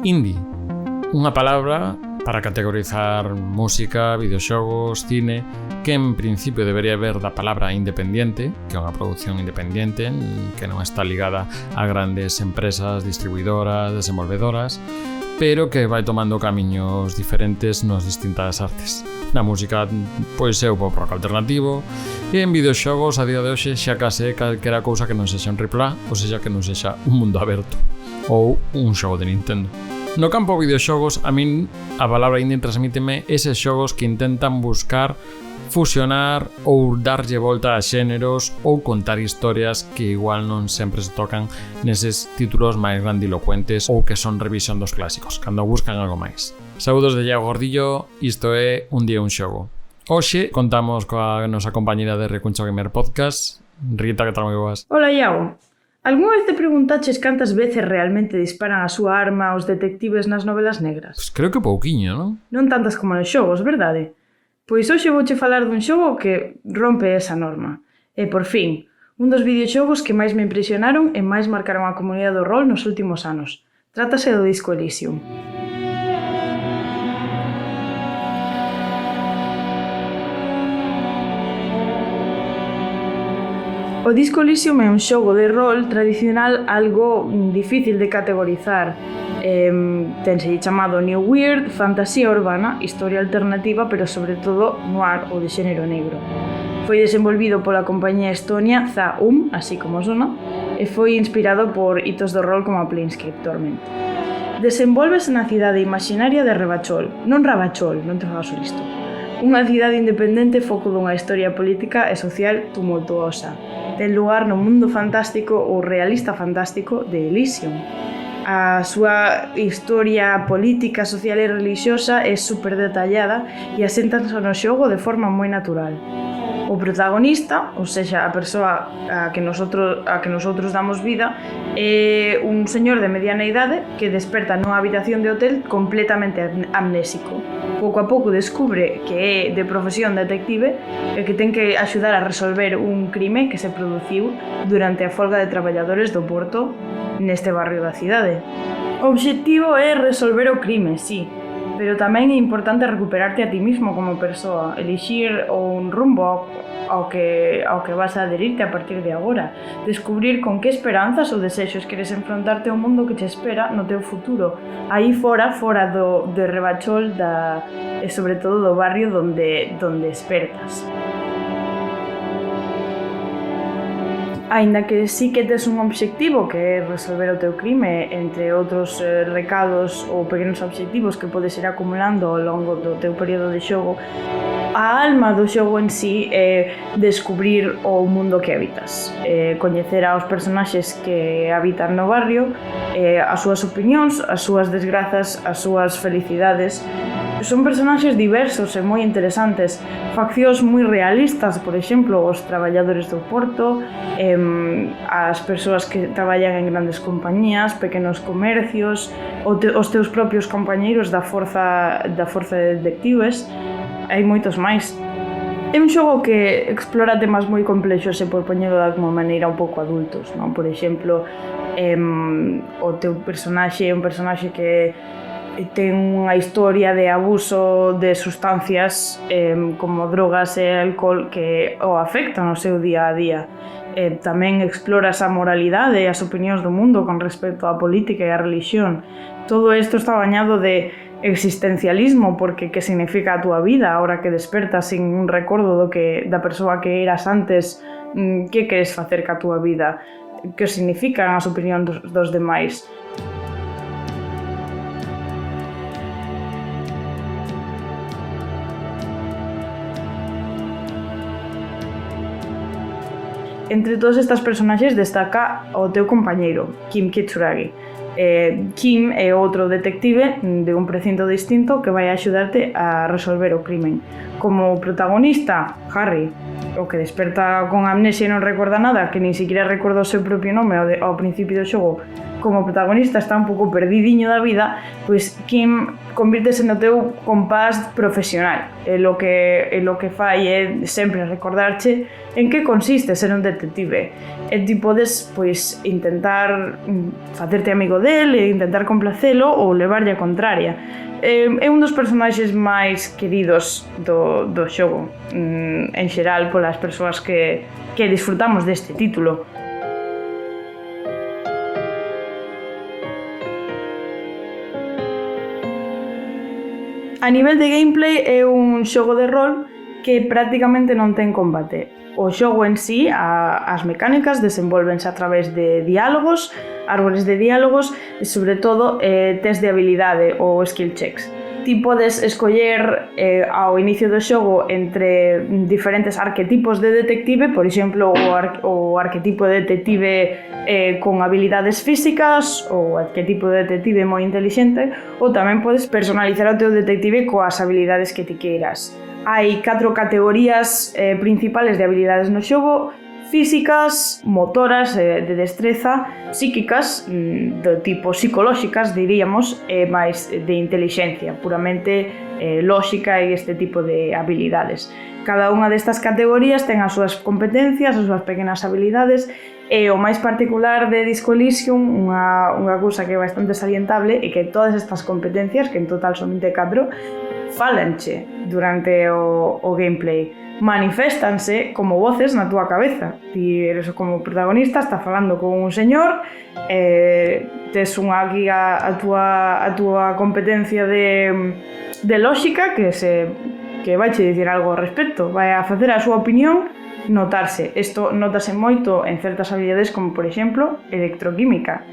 Indie, unha palabra para categorizar música, videoxogos, cine, que en principio debería ver da palabra independiente, que é unha produción independiente, que non está ligada a grandes empresas distribuidoras, desenvolvedoras, pero que vai tomando camiños diferentes nas distintas artes. Na música, pois é o pop rock alternativo, e en videoxogos, a día de hoxe, xa case calquera cousa que non sexa un AAA, ou sexa que non sexa un mundo aberto, ou un xogo de Nintendo. No campo videoxogos, a min a palabra indie transmíteme eses xogos que intentan buscar fusionar ou darlle volta a xéneros ou contar historias que igual non sempre se tocan neses títulos máis grandilocuentes ou que son revisión dos clásicos, cando buscan algo máis. Saúdos de Iago Gordillo, isto é Un día un xogo. Hoxe contamos coa nosa compañera de Recuncho Gamer Podcast, Rita, que tal moi boas? Hola, Iago. Algúna vez te preguntaches cantas veces realmente disparan a súa arma os detectives nas novelas negras? Pois creo que pouquiño, non? Non tantas como nos xogos, verdade? Pois hoxe vouche falar dun xogo que rompe esa norma. E, por fin, un dos videoxogos que máis me impresionaron e máis marcaron a comunidade do rol nos últimos anos. Trátase do Disco Elysium. O Disco Elysium é un xogo de rol tradicional algo difícil de categorizar. Tense chamado New Weird, fantasía urbana, historia alternativa, pero sobre todo noir ou de xénero negro. Foi desenvolvido pola compañía estonia Za-Um, así como sona, e foi inspirado por hitos do rol como a Planescape Torment. Desenvolvese na cidade imaginaria de Revachol, non Ravachol, non te fagas o listo. Unha cidade independente foco dunha historia política e social tumultuosa. Ten lugar no mundo fantástico ou realista fantástico de Elysium. A súa historia política, social e religiosa é super detallada e aséntanse no xogo de forma moi natural. O protagonista, ou seja, a persoa a que nosotros damos vida, é un señor de mediana idade que desperta nunha habitación de hotel completamente amnésico. Pouco a pouco descubre que é de profesión detective e que ten que axudar a resolver un crime que se produciu durante a folga de traballadores do porto neste barrio da cidade. O obxectivo é resolver o crime, sí, pero tamén é importante recuperarte a ti mismo como persoa, elixir un rumbo ao que vas a adherirte a partir de agora, descubrir con que esperanzas ou desexos queres enfrontarte ao mundo que te espera no teu futuro, aí fora de Revachol e sobre todo do barrio donde espertas. Aínda que sí que tes un obxectivo que é resolver o teu crime, entre outros recados ou pequenos obxectivos que podes ir acumulando ao longo do teu período de xogo, a alma do xogo en sí é descubrir o mundo que habitas, coñecer aos personaxes que habitan no barrio, as súas opinións, as súas desgrazas, as súas felicidades. Son personaxes diversos e moi interesantes, faccións moi realistas, por exemplo, os traballadores do porto, as persoas que traballan en grandes compañías, pequenos comercios, os teus propios compañeiros da forza de detectives, hai moitos máis. É un xogo que explora temas moi complexos e por poñelo de alguma maneira un pouco adultos, non? Por exemplo, o teu personaxe é un personaxe que ten unha historia de abuso de sustancias como drogas e alcohol que o afectan no seu día a día. Tamén explora esa moralidade e as opinións do mundo con respecto á política e á religión. Todo isto está bañado de existencialismo, porque que significa a túa vida ahora que despertas sin un recordo da persoa que eras antes, que queres facer ca túa vida, que significan as opinións dos demais. Entre todas estas personaxes destaca o teu compañeiro, Kim Kitsuragi. Kim é outro detective de un precinto distinto que vai axudarte a resolver o crimen. como protagonista, Harry, o que desperta con amnesia e non recorda nada, que nin siquiera recorda o seu propio nome ao principio do xogo, como protagonista está un pouco perdidiño da vida, pois Kim convírtese no teu compás profesional. E lo que fai é sempre recordarche en que consiste ser un detective. E ti podes pois intentar facerte amigo del e intentar complacelo ou levarlle a contraria. É un dos personaxes máis queridos do xogo, en xeral polas persoas que disfrutamos deste título. A nivel de gameplay é un xogo de rol que prácticamente non ten combate. O xogo en sí, as mecánicas desenvolvense a través de diálogos, árbores de diálogos e, sobre todo, test de habilidade ou skill checks. Ti podes escoller ao inicio do xogo entre diferentes arquetipos de detective, por exemplo, o arquetipo de detective con habilidades físicas ou arquetipo de detective moi intelixente, ou tamén podes personalizar o teu detective coas habilidades que ti queiras. Hai 4 categorías principales de habilidades no xogo: físicas, motoras, de destreza, psíquicas, do tipo psicolóxicas, diríamos, e máis de intelixencia, puramente lóxica e este tipo de habilidades. Cada unha destas categorías ten as súas competencias, as súas pequenas habilidades, e o máis particular de Disco Elysium, unha cousa que é bastante salientable, é que todas estas competencias, que en total son 24, fálanche durante o gameplay. Maniféstanse como voces na túa cabeza. Ti eres como protagonista, estás falando con un señor, tes unha guía a túa competencia de lógica que vai che dicir algo ao respecto, vai a facer a súa opinión notarse. Isto notase moito en certas habilidades como, por exemplo, electroquímica,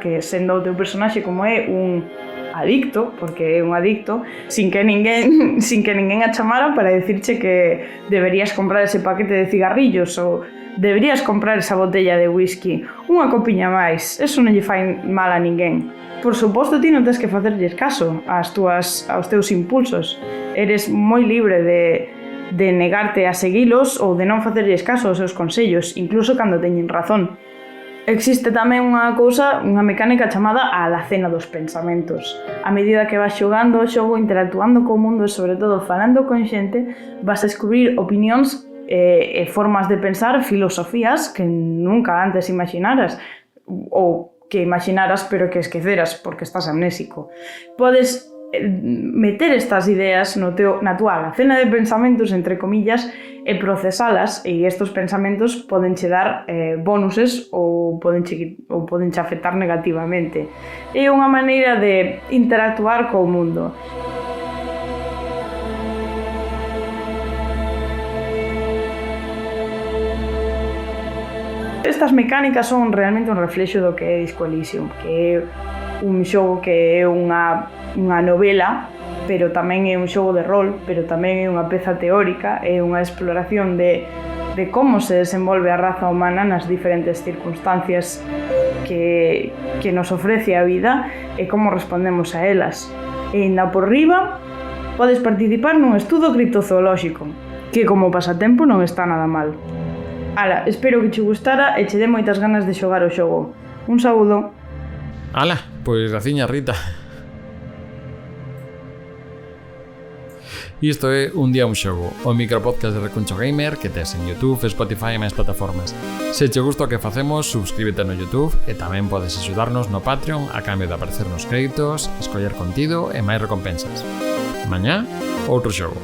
que sendo o teu personaxe como é un adicto, porque é un adicto, sin que ninguén a chamara para dicirche que deberías comprar ese paquete de cigarrillos ou deberías comprar esa botella de whisky, unha copiña máis. Eso non lle fai mal a ninguén. Por suposto, ti non tens que facerlles caso aos teus impulsos. Eres moi libre de negarte a seguilos ou de non facerlles caso aos seus consellos, incluso cando teñen razón. Existe tamén unha mecánica chamada a alacena dos pensamentos. A medida que vas xogando o xogo, interactuando co mundo e, sobre todo, falando con xente, vas a descubrir opinións e formas de pensar, filosofías que nunca antes imaginaras ou que imaginaras pero que esqueceras porque estás amnésico. Podes meter estas ideas na túa alacena de pensamentos, entre comillas, e procesalas, e estos pensamentos podenche dar bonuses ou podenche afectar negativamente. É unha maneira de interactuar co mundo. Estas mecánicas son realmente un reflexo do que é Disco Elysium, que é un xogo que é unha novela, pero tamén é un xogo de rol, pero tamén é unha peza teórica, é unha exploración de como se desenvolve a raza humana nas diferentes circunstancias que nos ofrece a vida e como respondemos a elas. E ainda por riba, podes participar nun estudo criptozoolóxico, que como pasatempo non está nada mal. Ala, espero que che gustara e che dé moitas ganas de xogar o xogo. Un saúdo. Ala, pois graciña, Rita. Isto é Un Día Un Xogo, o micropodcast de Recuncho Gamer que tes en YouTube, Spotify e máis plataformas. Se che gusta o que facemos, subscríbete no YouTube e tamén podes axudarnos no Patreon a cambio de aparecer nos créditos, escoller contido e máis recompensas. Mañá, outro xogo.